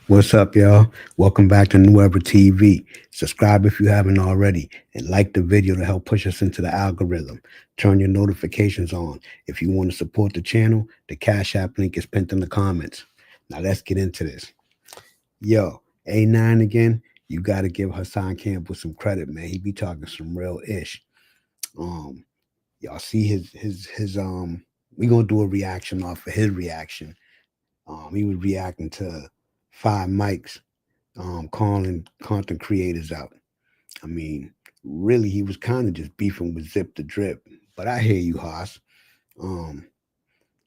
What's up, y'all? Welcome back to New Ever TV. Subscribe if you haven't already, and like the video to help push us into the algorithm. Turn your notifications on. If you want to support the channel, the Cash App link is pinned in the comments. Now let's get into this. Yo, A9 again. You got to give Hassan Campbell some credit, man. He be talking some real ish. Um, y'all see his. We gonna do a reaction off of his reaction. He was reacting to Five Mics calling content creators out. I mean, really, he was kind of just beefing with Zip the Drip. But I hear you, Haas. Um,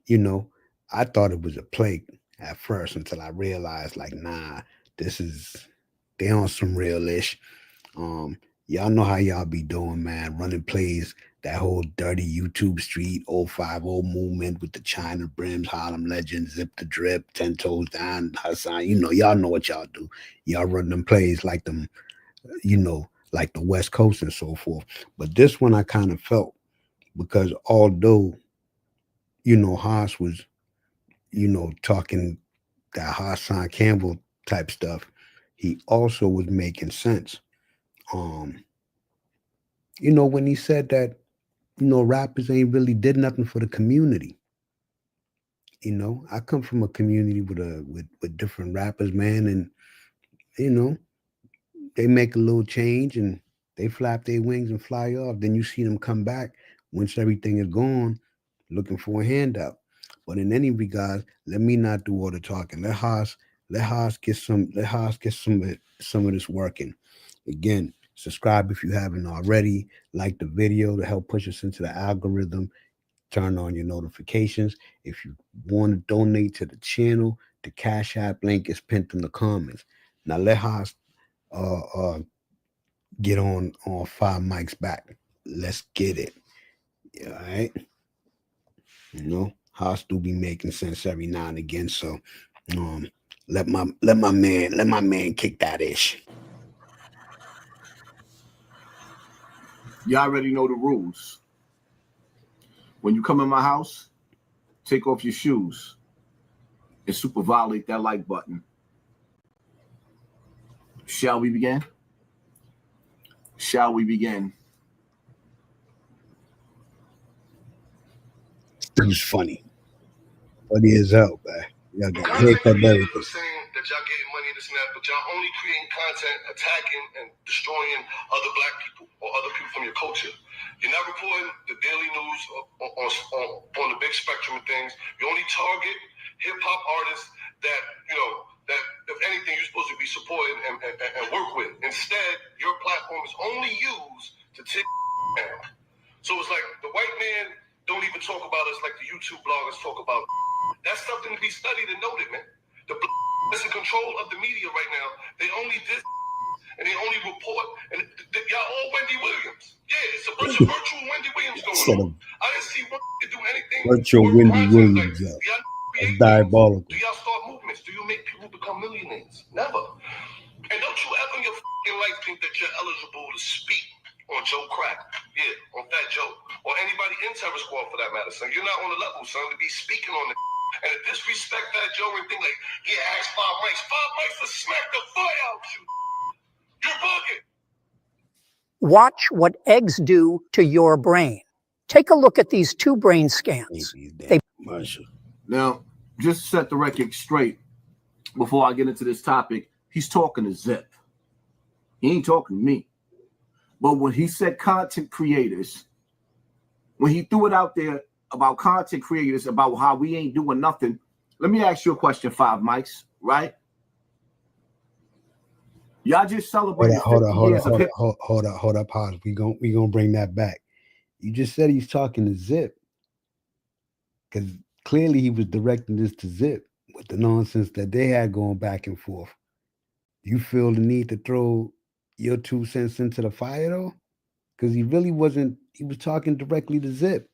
you know, I thought it was a plague at first until I realized, like, nah, this is they on some real ish. Um, y'all know how y'all be doing, man. Running plays, that whole dirty YouTube street 050 movement with the China Brims, Harlem Legends, Zip the Drip, 10 Toes Down, Hassan. Y'all know what y'all do. Y'all run them plays like them, like the West Coast and so forth. But this one I kind of felt because although, Haas was, talking that Hassan Campbell type stuff, he also was making sense. Um, when he said that, rappers ain't really did nothing for the community. I come from a community with different rappers, man, and you know, they make a little change and they flap their wings and fly off. Then you see them come back once everything is gone, looking for a handout. But in any regard, let me not do all the talking. Let Haas get some of this working. Again, subscribe if you haven't already. Like the video to help push us into the algorithm. Turn on your notifications. If you want to donate to the channel, the Cash App link is pinned in the comments. Now let Haas uh, uh, get on Five Mics back. Let's get it. Yeah, all right. Haas do be making sense every now and again. So um let my man kick that ish. You already know the rules. When you come in my house, take off your shoes and super violate that like button. Shall we begin? Shall we begin? Dude's funny. Funny as hell, man. Y'all got Content haircut and creators everything. are saying that y'all getting money this and that, but y'all only creating content attacking and destroying other black people or other people from your culture. You're not reporting the daily news on the big spectrum of things. You only target hip hop artists that that if anything you're supposed to be supporting and work with. Instead, your platform is only used to take down. So it's like the white man don't even talk about us like the YouTube bloggers talk about. That's something to be studied and noted, man. The is in control of the media right now. They only did and they only report. And y'all all Wendy Williams. Yeah, it's a bunch of virtual Wendy Williams going on. I didn't see one to do anything. Virtual Wendy Williams. Like, do y'all That's create diabolical. things? Do y'all start movements? Do you make people become millionaires? Never. And don't you ever in your life think that you're eligible to speak on Joe Crack, yeah, on Fat Joe, or anybody in Terror Squad for that matter, son. You're not on the level, son, to be speaking on it. And to disrespect Fat Joe and think like, yeah, ask Five Mics. Five Mics to smack the fire out you. You're bugging. Watch what eggs do to your brain. Take a look at these two brain scans. Now, just to set the record straight, before I get into this topic, he's talking to Zip. He ain't talking to me. But when he said content creators, when he threw it out there about content creators, about how we ain't doing nothing, let me ask you a question, Five Mics, right? Y'all just celebrated 50 years of hip. Hold up, pause. We gonna bring that back. You just said he's talking to Zip, because clearly he was directing this to Zip with the nonsense that they had going back and forth. You feel the need to throw your 2 cents into the fire though, because he really wasn't. He was talking directly to Zip.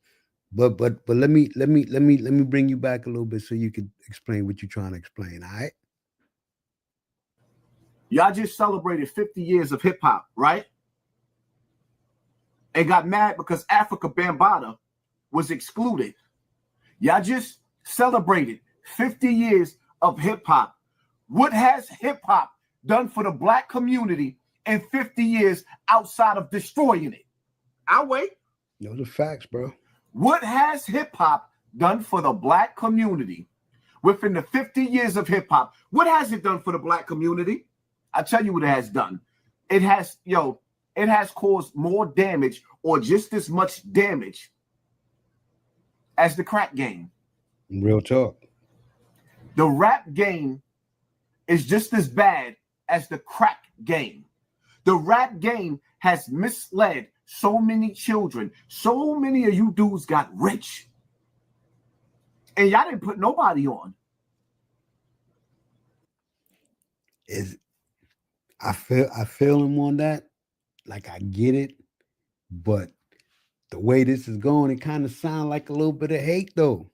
But let me bring you back a little bit so you could explain what you're trying to explain. All right. Y'all just celebrated 50 years of hip hop, right? And got mad because Africa Bambaataa was excluded. Y'all just celebrated 50 years of hip hop, What has hip hop done for the black community in 50 years outside of destroying it? I'll wait. Those are facts, bro. What has hip hop done for the black community within the 50 years of hip hop? What has it done for the black community? I'll tell you what it has done. It has caused more damage or just as much damage as the crack game. Real talk. The rap game is just as bad as the crack game. The rap game has misled so many children. So many of you dudes got rich. And y'all didn't put nobody on. I feel him on that. Like, I get it. But the way this is going, it kind of sounds like a little bit of hate, though.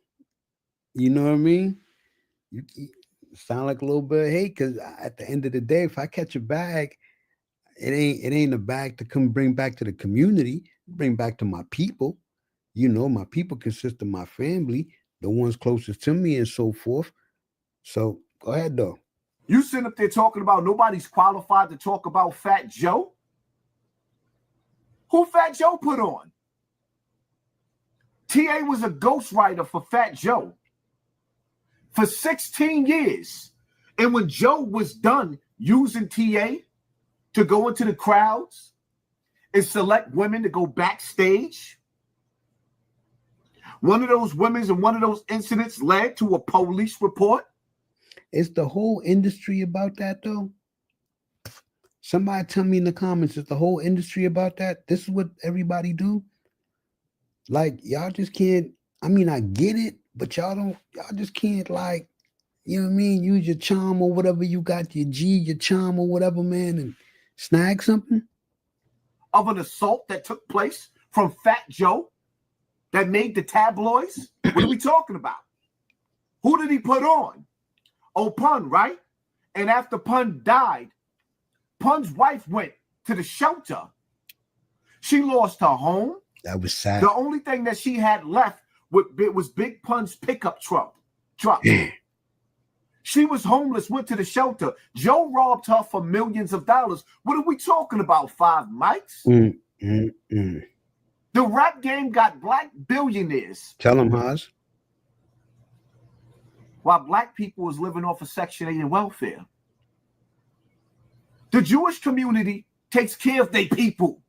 You know what I mean? You sound like a little bit of hate, because at the end of the day, if I catch a bag, it ain't a bag to come bring back to the community, bring back to my people. You know, my people consist of my family, the ones closest to me, and so forth. So go ahead, though. You sitting up there talking about nobody's qualified to talk about Fat Joe? Who Fat Joe put on? T.A. was a ghostwriter for Fat Joe for 16 years. And when Joe was done using T.A. to go into the crowds and select women to go backstage, one of those women's and one of those incidents led to a police report. Is the whole industry about that, though? Somebody tell me in the comments, is the whole industry about that? This is what everybody do? Like, y'all just can't, I mean, I get it, but y'all just can't, like, you know what I mean? Use your charm or whatever you got, your charm or whatever, man, and snag something? Of an assault that took place from Fat Joe that made the tabloids? What are we talking about? Who did he put on? Oh, Pun, right? And after Pun died, Pun's wife went to the shelter. She lost her home. That was sad. The only thing that she had left was Big Pun's pickup truck. She was homeless, went to the shelter. Joe robbed her for millions of dollars. What are we talking about, 5 mics? The rap game got black billionaires. Tell them, Haas. While black people was living off of Section 8 and welfare. The Jewish community takes care of their people.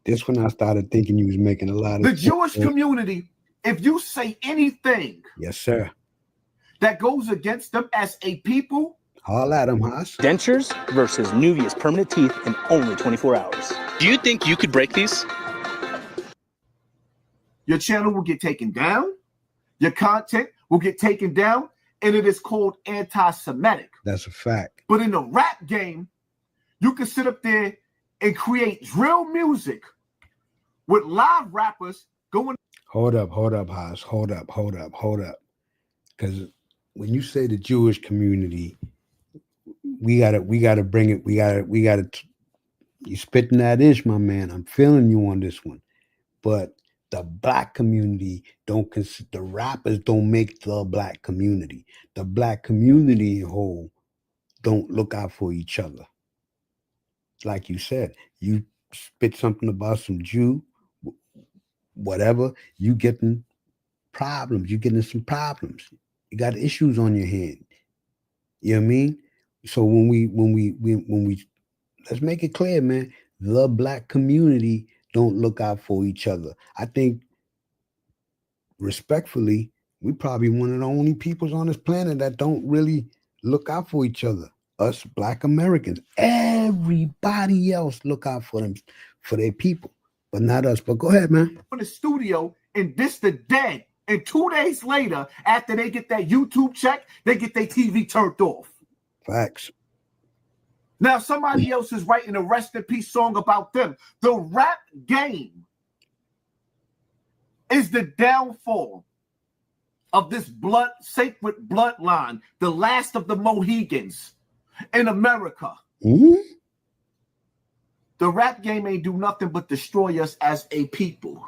This when I started thinking you was making a lot of the Jewish community, if you say anything, yes, sir, that goes against them as a people, all at them, Haas. Dentures versus Nuvia's permanent teeth in only 24 hours. Do you think you could break these? Your channel will get taken down. Your content will get taken down, and it is called anti-Semitic. That's a fact. But in the rap game, you can sit up there and create drill music with live rappers going. Hold up, Haas. Hold up. Because when you say the Jewish community, we gotta bring it. We gotta. You spitting that ish, my man. I'm feeling you on this one. But the black community don't consider, the rappers don't make the black community. The black community whole don't look out for each other. Like you said, you spit something about some Jew, whatever, you getting problems. You getting some problems. You got issues on your hand. You know what I mean? So when we let's make it clear, man, the black community don't look out for each other. I think, respectfully, we probably one of the only peoples on this planet that don't really look out for each other. Us black Americans. Everybody else look out for them, for their people, but not us. But go ahead, man. In the studio and diss the dead. And 2 days later, after they get that YouTube check, they get their TV turned off. Facts. Now somebody else is writing a rest in peace song about them. The rap game is the downfall of this sacred bloodline, the last of the Mohegans in America. Mm-hmm. The rap game ain't do nothing but destroy us as a people.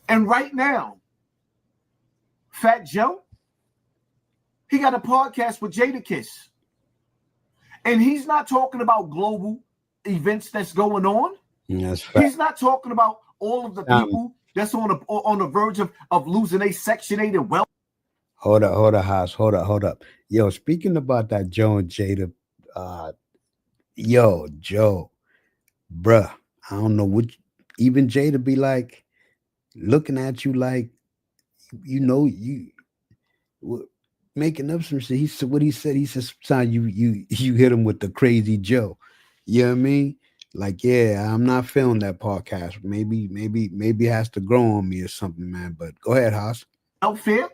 And right now, Fat Joe, He got a podcast with Jadakiss. And he's not talking about global events that's going on. That's right. He's not talking about all of the people that's on the verge of losing a Section 8 and wealth. Hold up, Haas. Hold up. Yo, speaking about that Joe and Jada, yo, Joe, bruh, I don't know what even Jada be like looking at you like, you know, you making up some shit. He said what he said. He said, "Son, you hit him with the crazy Joe." You know what I mean? Like, yeah, I'm not feeling that podcast. Maybe it has to grow on me or something, man. But go ahead, Haas. Welfare.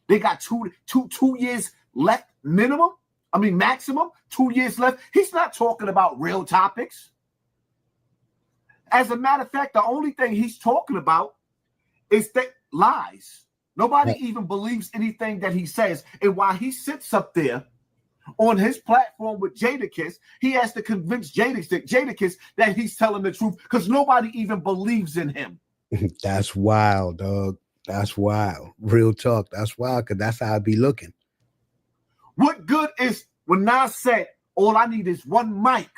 They got two years left minimum. I mean maximum. 2 years left. He's not talking about real topics. As a matter of fact, the only thing he's talking about is that lies. Nobody even believes anything that he says. And while he sits up there on his platform with Jadakiss, he has to convince Jadakiss that he's telling the truth because nobody even believes in him. That's wild, dog. That's wild. Real talk. That's wild because that's how I be looking. What good is when Nas said, all I need is one mic?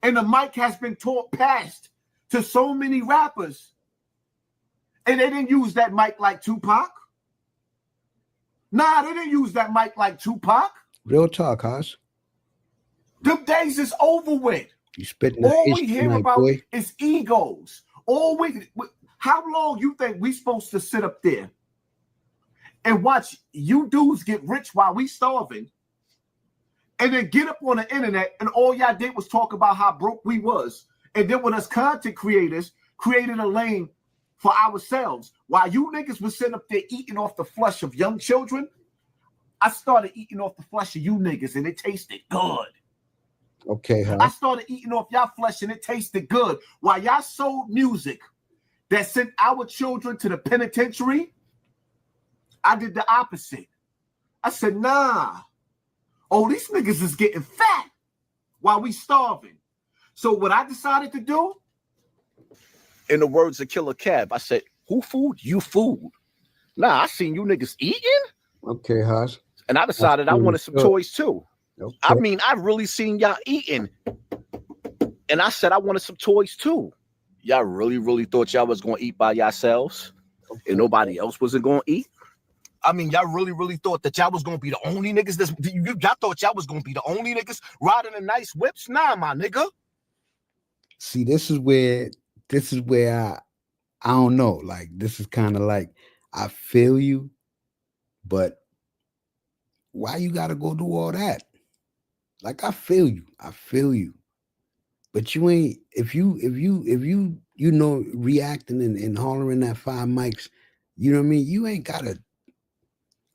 And the mic has been passed to so many rappers. And they didn't use that mic like Tupac. Nah, they didn't use that mic like Tupac. Real talk, Haas. Them days is over with. You spitting all we hear about is egos. How long you think we supposed to sit up there and watch you dudes get rich while we starving, and then get up on the internet and all y'all did was talk about how broke we was, and then when us content creators created a lane for ourselves while you niggas was sitting up there eating off the flesh of young children? I started eating off the flesh of you niggas and it tasted good. Okay, huh? I started eating off y'all flesh and it tasted good. While y'all sold music that sent our children to the penitentiary, I did the opposite. I said, nah. Oh, these niggas is getting fat while we starving. So what I decided to do, in the words of Killer Cab, I said, who food? You food. Nah, I seen you niggas eating. Okay, Haas. And I decided I wanted some toys too. Okay. I mean, I really seen y'all eating. And I said I wanted some toys too. Y'all really thought y'all was going to eat by yourselves and nobody else wasn't going to eat? I mean, y'all really thought that y'all was going to be the only niggas y'all thought y'all was going to be the only niggas riding the nice whips? Nah, my nigga. See, this is where I don't know. Like, this is kind of like, I feel you, but why you got to go do all that? Like, I feel you, but you ain't, if you know, reacting and hollering at 5 mics, you know what I mean? You ain't gotta,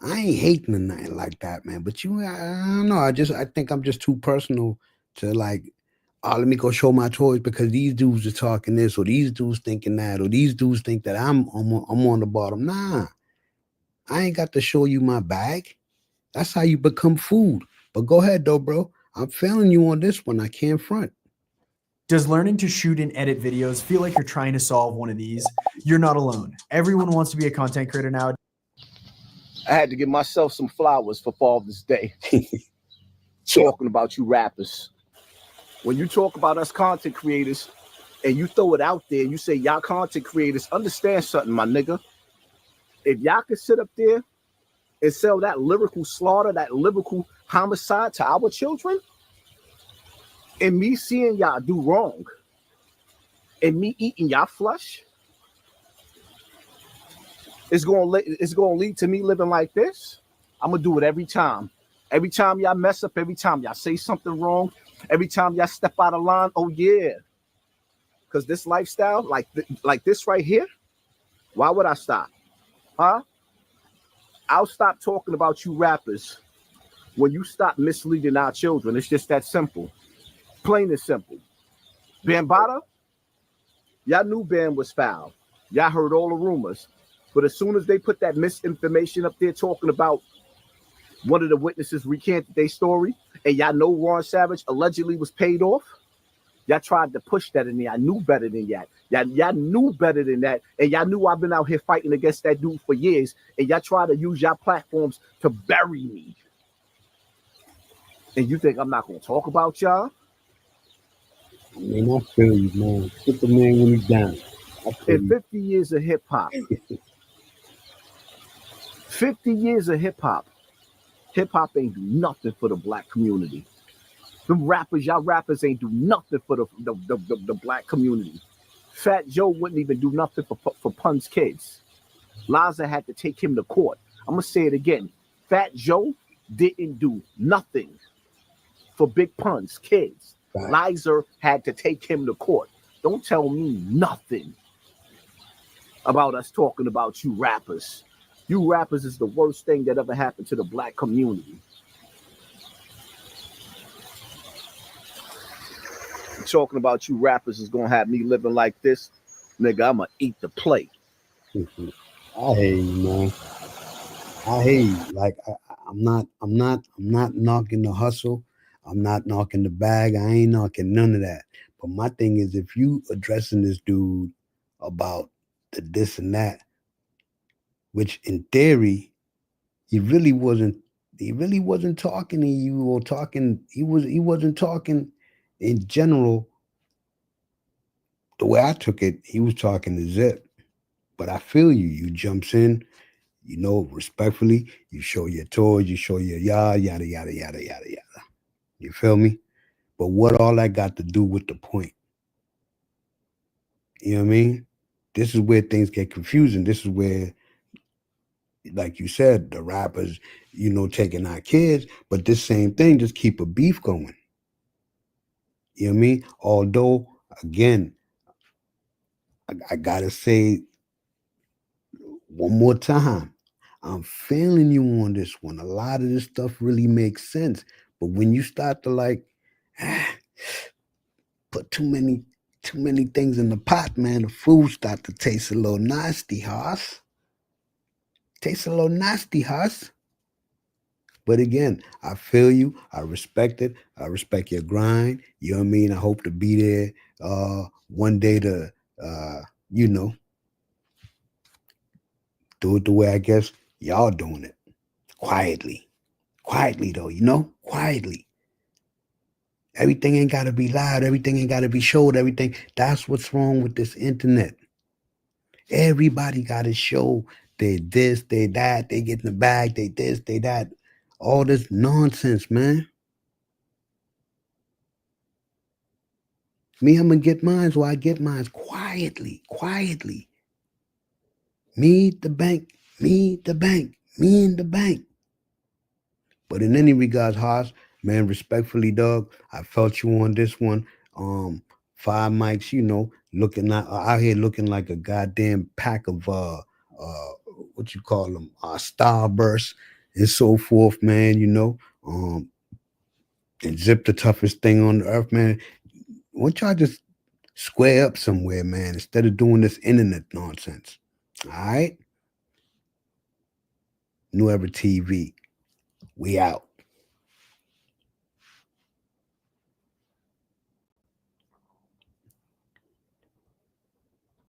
I ain't hating or nothing like that, man. But I don't know. I think I'm just too personal to like, oh, let me go show my toys because these dudes are talking this, or these dudes thinking that, or these dudes think that I'm on the bottom. Nah, I ain't got to show you my bag. That's how you become food. But go ahead though, bro. I'm failing you on this one. I can't front. Does learning to shoot and edit videos feel like you're trying to solve one of these? You're not alone. Everyone wants to be a content creator now. I had to give myself some flowers for Father's Day. Talking about you rappers. When you talk about us content creators and you throw it out there and you say y'all content creators, understand something, my nigga. If y'all could sit up there and sell that lyrical slaughter, that lyrical homicide to our children, and me seeing y'all do wrong, and me eating y'all flesh, it's gonna lead to me living like this. I'm gonna do it every time. Every time y'all mess up, every time y'all say something wrong, every time y'all step out of line. Oh yeah, because this lifestyle, like this right here, why would I stop? Huh? I'll stop talking about you rappers when you stop misleading our children. It's just that simple. Plain and simple. Bambaataa, y'all knew Bam was foul. Y'all heard all the rumors. But as soon as they put that misinformation up there talking about one of the witnesses recanted their story, and y'all know Ron Savage allegedly was paid off, Y'all tried to push that in there. I knew better than that. Y'all knew better than that. And y'all knew I've been out here fighting against that dude for years. And y'all try to use y'all platforms to bury me. And you think I'm not going to talk about y'all? I mean, I feel you, man. Put the man when he's down. In 50 years of hip hop, 50 years of hip hop ain't do nothing for the black community. Them rappers, y'all rappers ain't do nothing for the black community. Fat Joe wouldn't even do nothing for Pun's kids. Liza had to take him to court. I'm going to say it again. Fat Joe didn't do nothing for Big Pun's kids. Right. Liza had to take him to court. Don't tell me nothing about us talking about you rappers. You rappers is the worst thing that ever happened to the black community. Talking about you rappers is gonna have me living like this, nigga. I'ma eat the plate. I hear you, man. I hear you. Like I'm not knocking the hustle. I'm not knocking the bag. I ain't knocking none of that. But my thing is, if you addressing this dude about the this and that, which in theory, he really wasn't talking to you or talking. He wasn't talking in general. The way I took it, he was talking to Zip. But I feel you. You jumps in, you know, respectfully. You show your toys. You show your yada yada yada yada yada yada. You feel me? But what all that got to do with the point? You know what I mean? This is where things get confusing. This is where, like you said, the rappers, you know, taking our kids, but this same thing just keep a beef going. You know what I mean? Although, again, I gotta say one more time, I'm feeling you on this one. A lot of this stuff really makes sense. But when you start to like put too many things in the pot, man, the food start to taste a little nasty, Hoss. Tastes a little nasty, Hoss. But again, I feel you. I respect it. I respect your grind. You know what I mean? I hope to be there one day to, you know, do it the way I guess y'all doing it. Quietly. Quietly, though, you know? Quietly. Everything ain't got to be loud. Everything ain't got to be showed. Everything. That's what's wrong with this internet. Everybody got to show they this, they that, they get in the bag, they this, they that. All this nonsense, man. Me, I'm going to get mine, so I get mine quietly, quietly. Me, the bank, me, the bank, me and the bank. But in any regards, Haas, man, respectfully, dog, I felt you on this one. 5 mics, you know, looking out here looking like a goddamn pack of what you call them, Starburst and so forth, man, you know. And Zip the toughest thing on the earth, man. Won't y'all just square up somewhere, man, instead of doing this internet nonsense? All right? New Era TV. We out.